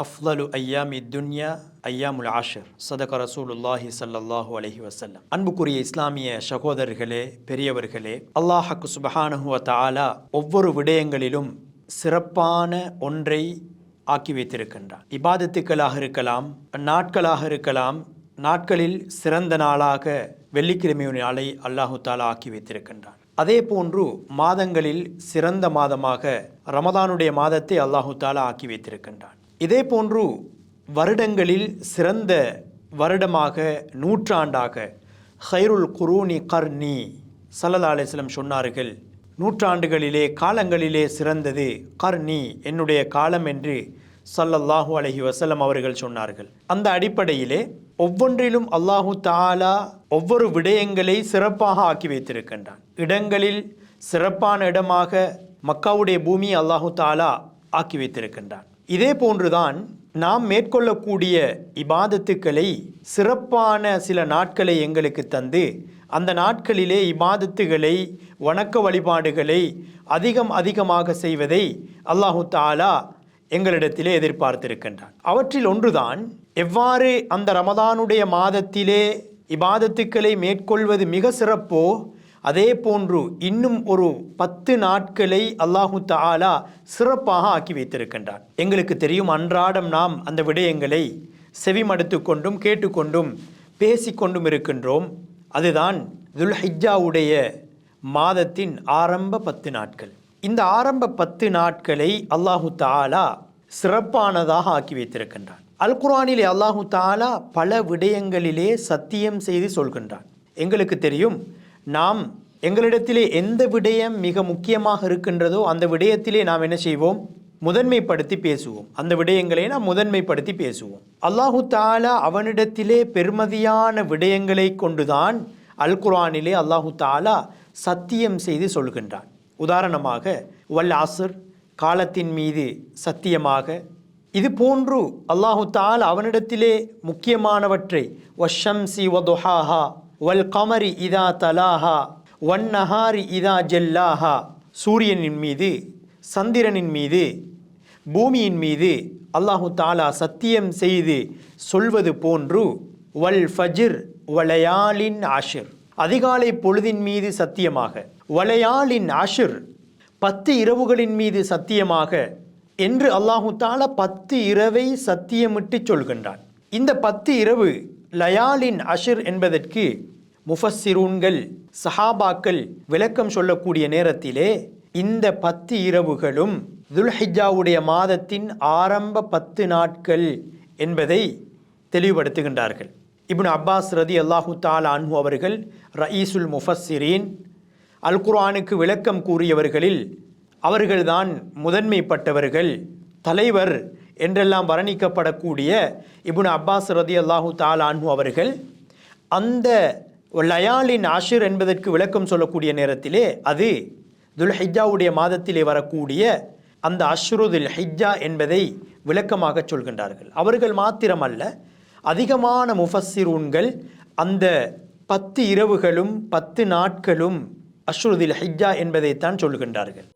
அஃலலு ஐயாமி துன்யா ஐயாமுல் ஆஷிர் சதக ரசூலுல்லாஹி ஸல்லல்லாஹு அலைஹி வஸல்லம். அன்புக்குரிய இஸ்லாமிய சகோதரர்களே, பெரியவர்களே, அல்லாஹ் சுப்ஹானஹு வ தஆலா ஒவ்வொரு விடயங்களிலும் சிறப்பான ஒன்றை ஆக்கி வைத்திருக்கின்றான். இபாதத்துக்களாக இருக்கலாம், நாட்களாக இருக்கலாம். நாட்களில் சிறந்த நாளாக வெள்ளிக்கிழமையின் நாளை அல்லாஹு தஆலா ஆக்கி வைத்திருக்கின்றான். அதே போன்று மாதங்களில் சிறந்த மாதமாக ரமதானுடைய மாதத்தை அல்லாஹு தஆலா ஆக்கி வைத்திருக்கின்றான். இதே போன்று வருடங்களில் சிறந்த வருடமாக, நூற்றாண்டாக ஹைருல் குரூனி கர்னி ஸல்லல்லாஹு அலைஹி வஸல்லம் சொன்னார்கள், நூற்றாண்டுகளிலே காலங்களிலே சிறந்தது கர்னி, என்னுடைய காலம் என்று ஸல்லல்லாஹு அலைஹி வஸல்லம் அவர்கள் சொன்னார்கள். அந்த அடிப்படையிலே ஒவ்வொன்றிலும் அல்லாஹு தஆலா ஒவ்வொரு விடயங்களை சிறப்பாக ஆக்கி வைத்திருக்கின்றான். இடங்களில் சிறப்பான இடமாக மக்காவுடைய பூமி அல்லாஹு தஆலா ஆக்கி வைத்திருக்கின்றான். இதே போன்றுதான் நாம் மேற்கொள்ளக்கூடிய இபாதத்துக்களை சிறப்பான சில நாட்களை எங்களுக்கு தந்து, அந்த நாட்களிலே இபாதத்துகளை, வணக்க வழிபாடுகளை அதிகமாக செய்வதை அல்லாஹு தஆலா எங்களிடத்திலே எதிர்பார்த்திருக்கின்றான். அவற்றில் ஒன்றுதான் எவ்வாறு அந்த ரமதானுடைய மாதத்திலே இபாதத்துக்களை மேற்கொள்வது மிக சிறப்போ, அதே போன்று இன்னும் ஒரு 10 நாட்களை அல்லாஹு தஆலா சிறப்பாக ஆக்கி வைத்திருக்கின்றான். எங்களுக்கு தெரியும், அன்றாடம் நாம் அந்த விடயங்களை செவிமடுத்து கொண்டும் கேட்டுக்கொண்டும் பேசிக்கொண்டும் இருக்கின்றோம். அதுதான் துல்ஹிஜ்ஜாவுடைய மாதத்தின் ஆரம்ப 10 நாட்கள். இந்த ஆரம்ப 10 நாட்களை அல்லாஹு தஆலா சிறப்பானதாக ஆக்கி வைத்திருக்கின்றான். அல் குர்ஆனிலே அல்லாஹு தஆலா பல விடயங்களிலே சத்தியம் செய்து சொல்கின்றான். எங்களுக்கு தெரியும், நாம் எங்களிடத்திலே எந்த விடயம் மிக முக்கியமாக இருக்கின்றதோ அந்த விடயத்திலே நாம் என்ன செய்வோம்? முதன்மைப்படுத்தி பேசுவோம். அந்த விடயங்களை நாம் முதன்மைப்படுத்தி பேசுவோம். அல்லாஹு தஆலா அவனிடத்திலே பெருமதியான விடயங்களை கொண்டுதான் அல் குர்ஆனிலே அல்லாஹு தஆலா சத்தியம் செய்து சொல்கின்றான். உதாரணமாக வல் அஸ்ர், காலத்தின் மீது சத்தியமாக. இது போன்று அல்லாஹு தஆலா அவனிடத்திலே முக்கியமானவற்றை வஷம்சி வதுஹாஹா வல் கமரி இதா தலாஹா வன் நஹாரி இதா ஜல்லாஹா, சூரியனின் மீது, சந்திரனின் மீது, பூமியின் மீது அல்லாஹு தஆலா சத்தியம் செய்து சொல்வது போன்று வல் ஃபஜ்ர் வலயாலின் ஆஷிர், அதிகாலை பொழுதின் மீது சத்தியமாக, வலயாலின் ஆஷிர் 10 இரவுகளின் மீது சத்தியமாக என்று அல்லாஹு தஆலா 10 இரவை சத்தியமிட்டு சொல்கின்றான். இந்த 10 இரவு லயாலின் அஷிர் என்பதற்கு முஃபஸ்ஸிரூன்கள், சஹாபாக்கள் விளக்கம் சொல்லக்கூடிய நேரத்திலே இந்த 10 இரவுகளும் துல்ஹிஜ்ஜாவுடைய மாதத்தின் ஆரம்ப 10 நாட்கள் என்பதை தெளிவுபடுத்துகின்றார்கள். இப்னு அப்பாஸ் ரலியல்லாஹு தஆலா அன்ஹு அவர்கள் ரயீசுல் முஃபஸ்ஸிரீன், அல் குர்ஆனுக்கு விளக்கம் கூறியவர்களில் அவர்கள்தான் முதன்மைப்பட்டவர்கள், தலைவர் என்றெல்லாம் வர்ணிக்கப்படக்கூடிய இப்னு அப்பாஸ் ரலியல்லாஹு தஆலா அன்ஹு அவர்கள் அந்த லயாலின் ஆஷிர் என்பதற்கு விளக்கம் சொல்லக்கூடிய நேரத்திலே அது துல்ஹிஜ்ஜாவுடைய மாதத்திலே வரக்கூடிய அந்த அஷ்ரு துல் ஹிஜ்ஜா என்பதை விளக்கமாக சொல்கின்றார்கள். அவர்கள் மாத்திரமல்ல, அதிகமான முஃபஸ்ஸிரூன்கள் அந்த 10 இரவுகளும் 10 நாட்களும் அஷ்ரு துல் ஹிஜ்ஜா என்பதைத்தான் சொல்கின்றார்கள்.